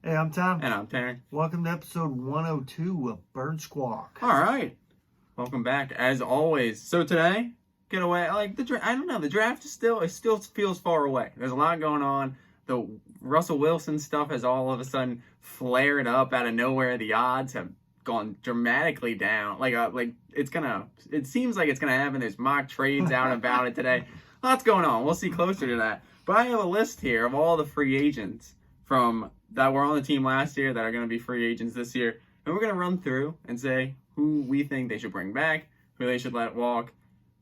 Hey, I'm Tom. And I'm Terry. Welcome to episode 102 of Bird Squawk. All right. Welcome back, as always. So today, get away. I don't know. The draft it still feels far away. There's a lot going on. The Russell Wilson stuff has all of a sudden flared up out of nowhere. The odds have gone dramatically down. It seems like it's gonna happen. There's mock trades out about it today. Lots going on. We'll see closer to that. But I have a list here of all the free agents from that were on the team last year that are going to be free agents this year. And we're going to run through and say who we think they should bring back, who they should let walk,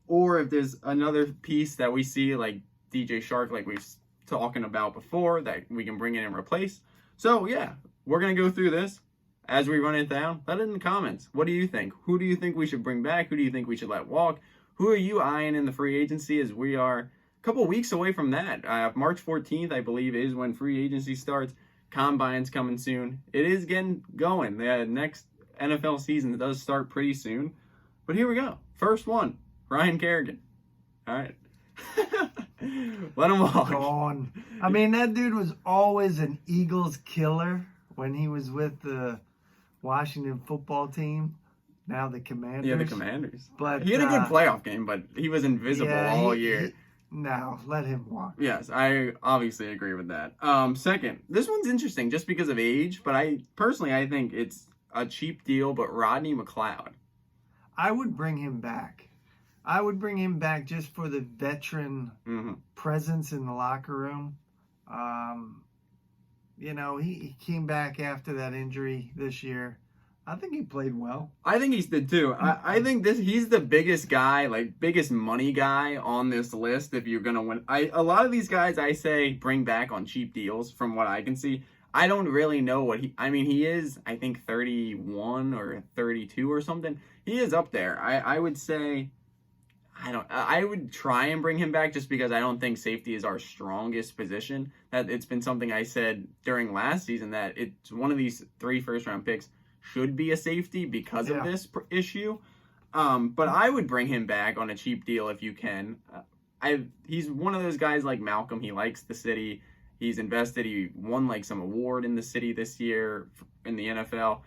or if there's another piece that we see like DJ Shark, like we've talking about before, that we can bring in and replace. So yeah, we're going to go through this as we run it down. Let it in the comments. What do you think? Who do you think we should bring back? Who do you think we should let walk? Who are you eyeing in the free agency, as we are a couple weeks away from that? March 14th, I believe, is when free agency starts. Combine's coming soon. It is getting going. The next NFL season does start pretty soon. But here we go. First one, Ryan Kerrigan. All right. Let him walk. Gone. I mean, that dude was always an Eagles killer when he was with the Washington football team. Now the Commanders. Yeah, the Commanders. But he had a good playoff game, but he was invisible all year. No, let him walk. Yes, I obviously agree with that. Second, this one's interesting just because of age, but I think it's a cheap deal, but Rodney McLeod. I would bring him back. I would bring him back just for the veteran presence in the locker room. He came back after that injury this year. I think he played well. I think he did too. I think he's the biggest guy, like biggest money guy on this list. If you're gonna win, a lot of these guys I say bring back on cheap deals. From what I can see, I don't really know what he is. I think 31 or 32 or something. He is up there. I would say, I would try and bring him back just because I don't think safety is our strongest position. That it's been something I said during last season, that it's one of these 3 first-round picks should be a safety because of this issue. But I would bring him back on a cheap deal if you can. He's one of those guys like Malcolm. He likes the city. He's invested. He won like some award in the city this year in the NFL.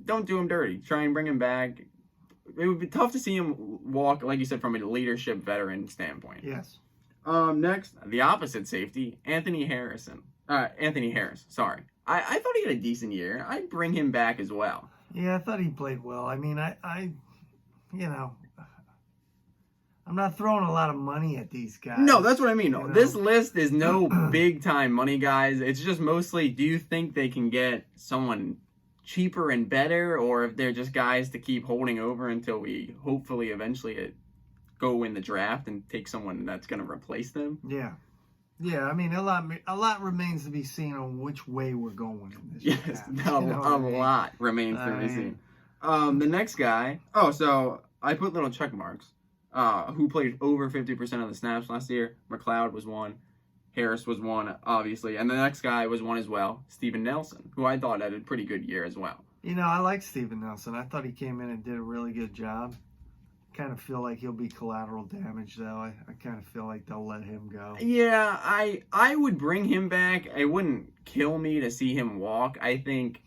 Don't do him dirty. Try and bring him back. It would be tough to see him walk, like you said, from a leadership veteran standpoint. Yes. Next, the opposite safety, Anthony Harris. Sorry. I thought he had a decent year. I'd bring him back as well. Yeah, I thought he played well. I mean, I'm not throwing a lot of money at these guys. No, that's what I mean. This list is no big-time money guys. It's just mostly, do you think they can get someone cheaper and better, or if they're just guys to keep holding over until we hopefully eventually go in the draft and take someone that's going to replace them? Yeah. Yeah, I mean, a lot remains to be seen on which way we're going in this. Yes, a lot remains to be seen. The next guy, so I put little check marks. Who played over 50% of the snaps last year? McLeod was one. Harris was one, obviously. And the next guy was one as well, Steven Nelson, who I thought had a pretty good year as well. I like Steven Nelson. I thought he came in and did a really good job. Kind of feel like he'll be collateral damage, though. I kind of feel like they'll let him go. Yeah, I would bring him back. It wouldn't kill me to see him walk. I think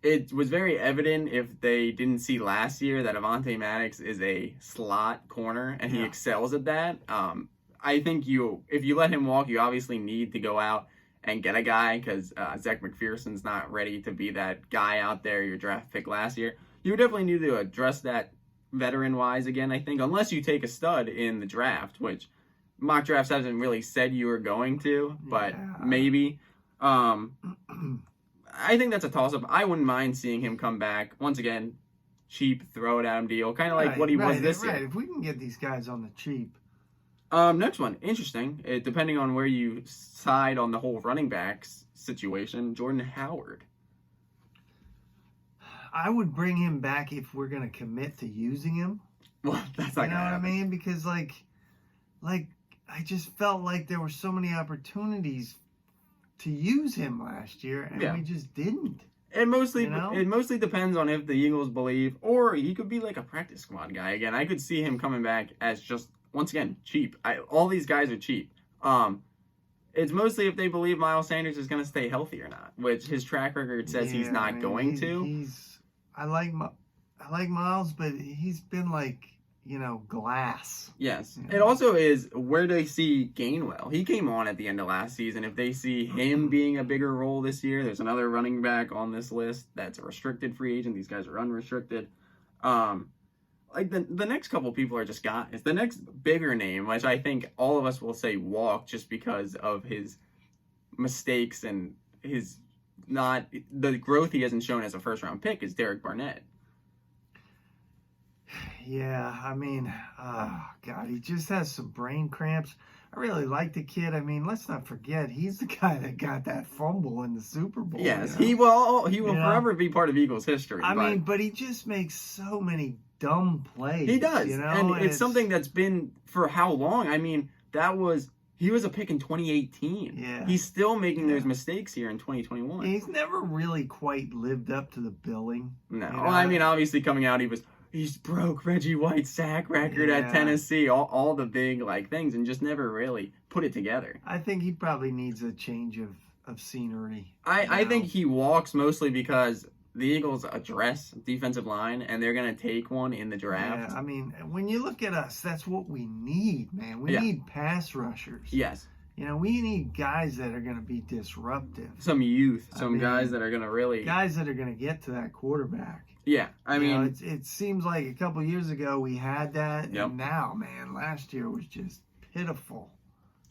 it was very evident if they didn't see last year that Avonte Maddox is a slot corner, and he excels at that. I think if you let him walk, you obviously need to go out and get a guy, because Zach McPherson's not ready to be that guy out there, your draft pick last year. You definitely need to address that veteran-wise again, I think, unless you take a stud in the draft, which mock drafts hasn't really said you were going to, but maybe. I think that's a toss-up. I wouldn't mind seeing him come back. Once again, cheap, throw it at him deal, kind of like what he was this year. If we can get these guys on the cheap. Next one, interesting. Depending on where you side on the whole running backs situation, Jordan Howard. I would bring him back if we're going to commit to using him. Well, that's not going to happen. You know what I mean? Because, I just felt like there were so many opportunities to use him last year, and we just didn't. It mostly depends on if the Eagles believe, or he could be like a practice squad guy again. I could see him coming back as just, once again, cheap. All these guys are cheap. It's mostly if they believe Miles Sanders is going to stay healthy or not, which his track record says he's not going to. I like Miles, but he's been like, glass. Yes. It also is where they see Gainwell. He came on at the end of last season. If they see him being a bigger role this year, there's another running back on this list that's a restricted free agent. These guys are unrestricted. Like the next couple people are just guys. The next bigger name, which I think all of us will say walk just because of his mistakes and the growth he hasn't shown as a first round pick, is Derek Barnett. Yeah, I mean, God, he just has some brain cramps. I really like the kid. I mean, let's not forget, he's the guy that got that fumble in the Super Bowl. Yes, he will forever be part of Eagles history. I mean, but he just makes so many dumb plays. He does, and it's something that's been for how long? I mean, he was a pick in 2018. Yeah. He's still making those mistakes here in 2021. He's never really quite lived up to the billing. No. Well, I mean, obviously coming out, he's broke Reggie White's sack record at Tennessee, all the big things, and just never really put it together. I think he probably needs a change of scenery. I think he walks mostly because the Eagles address defensive line, and they're going to take one in the draft. Yeah, I mean, when you look at us, that's what we need, man. We need pass rushers. Yes. We need guys that are going to be disruptive. Some youth, guys that are going to really... Guys that are going to get to that quarterback. Yeah, I mean... it seems like a couple years ago we had that, yep. And now, man, last year was just pitiful.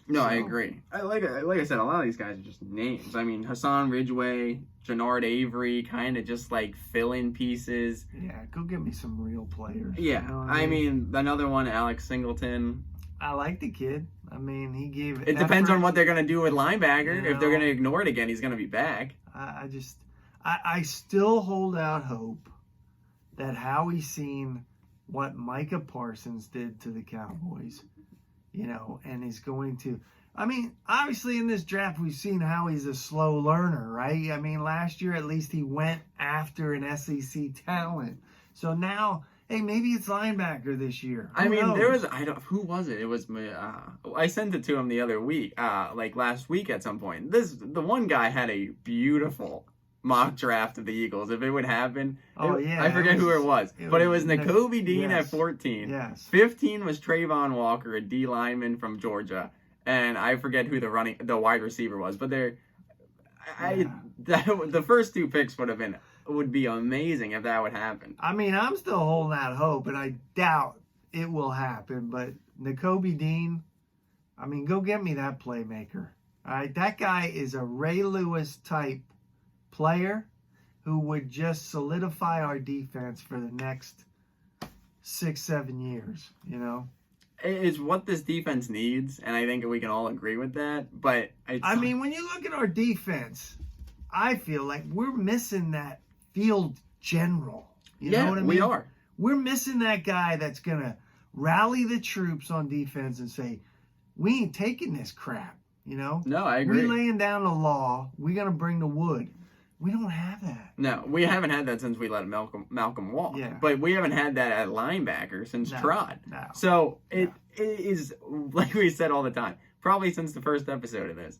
No, I agree. Like I said, a lot of these guys are just names. I mean, Hassan Ridgeway, Jannard Avery, kind of just fill-in pieces. Yeah, go get me some real players. Yeah, I mean, another one, Alex Singleton. I like the kid. I mean, he gave it depends on what they're going to do with linebacker. If they're going to ignore it again, he's going to be back. I still hold out hope that Howie's seen what Micah Parsons did to the Cowboys, and he's going to. I mean, obviously in this draft we've seen how he's a slow learner, right? I mean, last year at least he went after an SEC talent. So now, hey, maybe it's linebacker this year. Who knows? There was who was it? It was I sent it to him the other week, last week at some point. The one guy had a beautiful mock draft of the Eagles. If it would happen, I forget who it was, but it was Nakobe Dean at 14. Yes. 15 was Trayvon Walker, a D lineman from Georgia, and I forget who the wide receiver was. But the first two picks would be amazing if that would happen. I mean, I'm still holding out hope, and I doubt it will happen. But Nakobe Dean, I mean, go get me that playmaker. All right, that guy is a Ray Lewis type player who would just solidify our defense for the next 6-7 years, It's what this defense needs, and I think we can all agree with that. But I mean, when you look at our defense, I feel like we're missing that field general. You know what I mean? We are. We're missing that guy that's going to rally the troops on defense and say, we ain't taking this crap, No, I agree. We're laying down the law. We're going to bring the wood. We don't have that. No, we haven't had that since we let Malcolm walk. Yeah. But we haven't had that at linebacker since Trot. No. So it is, like we said all the time, probably since the first episode of this,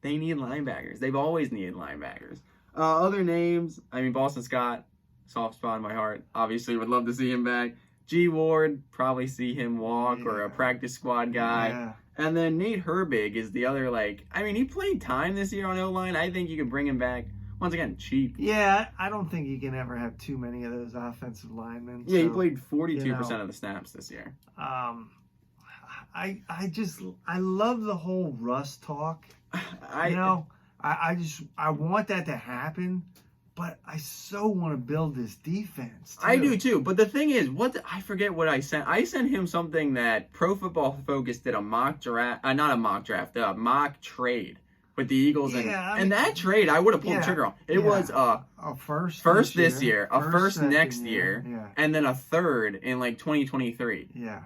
they need linebackers. They've always needed linebackers. Other names, I mean, Boston Scott, soft spot in my heart. Obviously, would love to see him back. G. Ward, probably see him walk, or a practice squad guy. Yeah. And then Nate Herbig is the other, he played time this year on O-line. I think you could bring him back. Once again, cheap. Yeah, I don't think you can ever have too many of those offensive linemen. Yeah, he played 42% of the snaps this year. I love the whole Russ talk. I want that to happen, but I so want to build this defense, too. I do too, but the thing is, I forget what I sent. I sent him something that Pro Football Focus did a mock trade with the Eagles, and that trade I would have pulled the trigger on. It was a first this year, a first next year, and then a third in 2023. Yeah.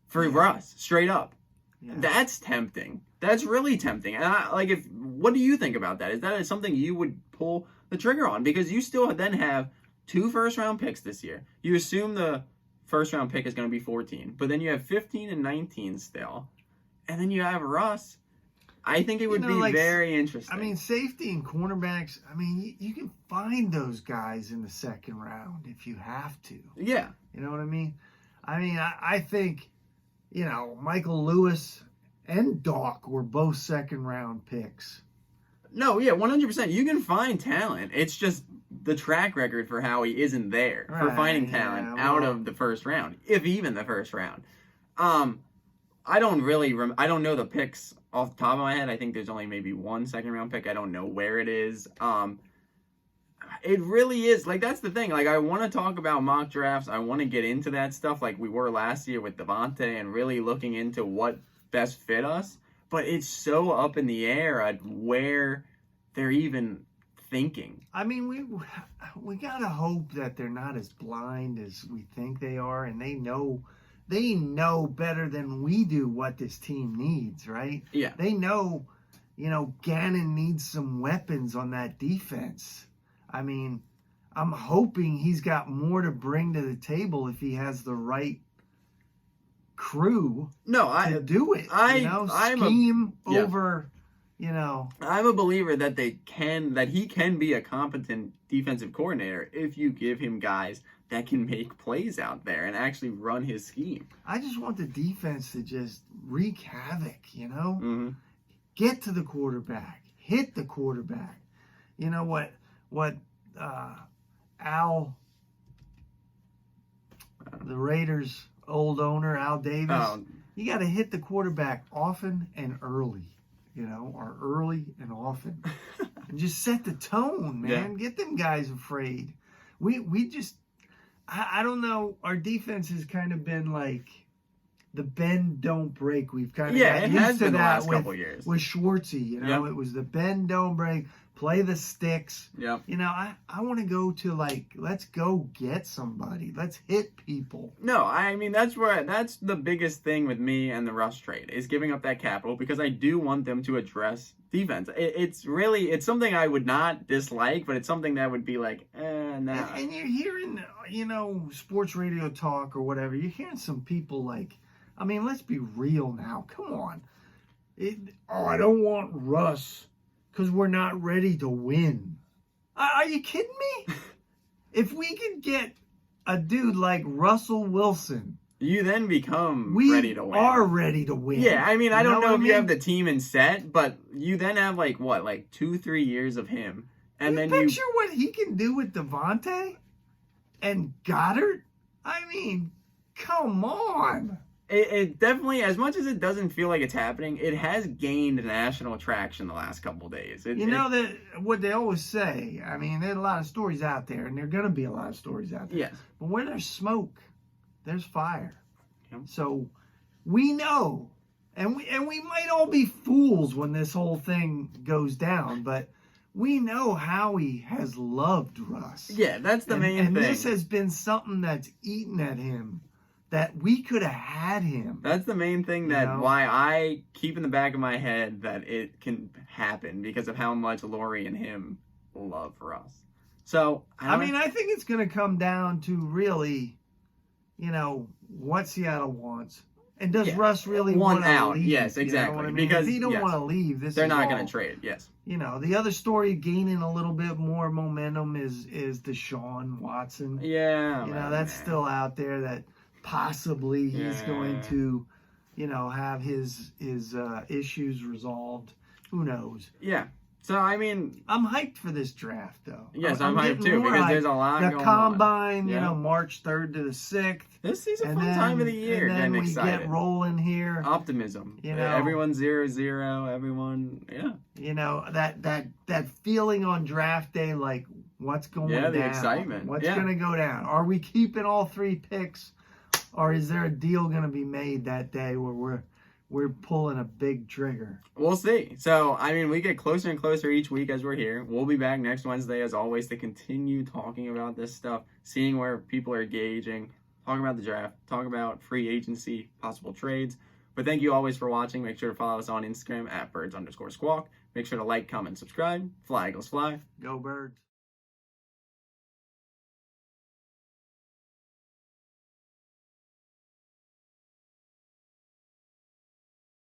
For Russ, straight up. Yeah. That's tempting. That's really tempting. And what do you think about that? Is that something you would pull the trigger on? Because you still then have 2 first-round picks this year. You assume the first-round pick is going to be 14, but then you have 15 and 19 still. And then you have Russ. I think it would be like, very interesting. I mean, safety and cornerbacks, I mean, you can find those guys in the second round if you have to. Yeah. You know what I mean? I think, Michael Lewis and Doc were both second-round picks. No, yeah, 100%. You can find talent. It's just the track record for how he isn't there for finding talent out of the first round, if even the first round. I don't know the picks off the top of my head. I think there's only maybe one second-round pick. I don't know where it is. It really is. Like, that's the thing. Like, I want to talk about mock drafts. I want to get into that stuff like we were last year with Devontae and really looking into what best fit us. But it's so up in the air at where they're even thinking. I mean, we got to hope that they're not as blind as we think they are, and they know better than we do what this team needs, right? Yeah. They know, Gannon needs some weapons on that defense. I mean, I'm hoping he's got more to bring to the table if he has the right crew to do it. Scheme over, I'm a believer that he can be a competent defensive coordinator if you give him guys that can make plays out there and actually run his scheme. I just want the defense to just wreak havoc, Mm-hmm. Get to the quarterback, hit the quarterback. You know what Al, the Raiders' old owner, Al Davis, you got to hit the quarterback often and early, or early and often. And just set the tone, man. Yeah. Get them guys afraid. We just, I don't know, our defense has kind of been like the bend, don't break. We've kind of got used to that with Schwartzy, It was the bend, don't break. Play the sticks. Yeah. I want to go to let's go get somebody. Let's hit people. No, I mean that's the biggest thing with me and the Russ trade is giving up that capital because I do want them to address defense. It's something I would not dislike, but it's something that would be like, nah. And you're hearing, sports radio talk or whatever. You're hearing some people let's be real now. Come on. I don't want Russ. Because we're not ready to win. Are you kidding me? If we could get a dude like Russell Wilson, you then become ready to win. We are ready to win. Yeah, I mean, I don't know if you have the team in set, but you then have 2-3 years of him. And then picture what he can do with Devontae and Goddard? I mean, come on. It definitely, as much as it doesn't feel like it's happening, it has gained national traction the last couple of days. That what they always say. I mean, there's a lot of stories out there, and there are going to be a lot of stories out there. Yes. But where there's smoke, there's fire. Yep. So we know, and we might all be fools when this whole thing goes down, but we know Howie has loved Russ. Yeah, that's the main thing. And this has been something that's eaten at him. That we could have had him. That's the main thing why I keep in the back of my head that it can happen because of how much Lori and him love Russ. So, I think it's going to come down to really, what Seattle wants. And does Russ really want to leave? Yes, exactly. Because if he don't want to leave, they're not going to trade. Yes. The other story gaining a little bit more momentum is Deshawn Watson. Yeah. That's still out there that possibly he's going to, have his issues resolved. Who knows? Yeah. So, I'm hyped for this draft, though. Yes, I'm hyped, too, because there's a lot going on. The Combine, March 3rd to the 6th. This is a fun time of the year. And then we excited. get rolling here. Optimism. Everyone's 0-0. Everyone, that feeling on draft day, what's going down? Yeah, the excitement. What's going to go down? Are we keeping all 3 picks? Or is there a deal going to be made that day where we're pulling a big trigger? We'll see. So, we get closer and closer each week as we're here. We'll be back next Wednesday, as always, to continue talking about this stuff, seeing where people are engaging, talking about the draft, talking about free agency, possible trades. But thank you always for watching. Make sure to follow us on Instagram @birds_squawk. Make sure to like, comment, subscribe. Fly, Eagles, fly. Go Birds.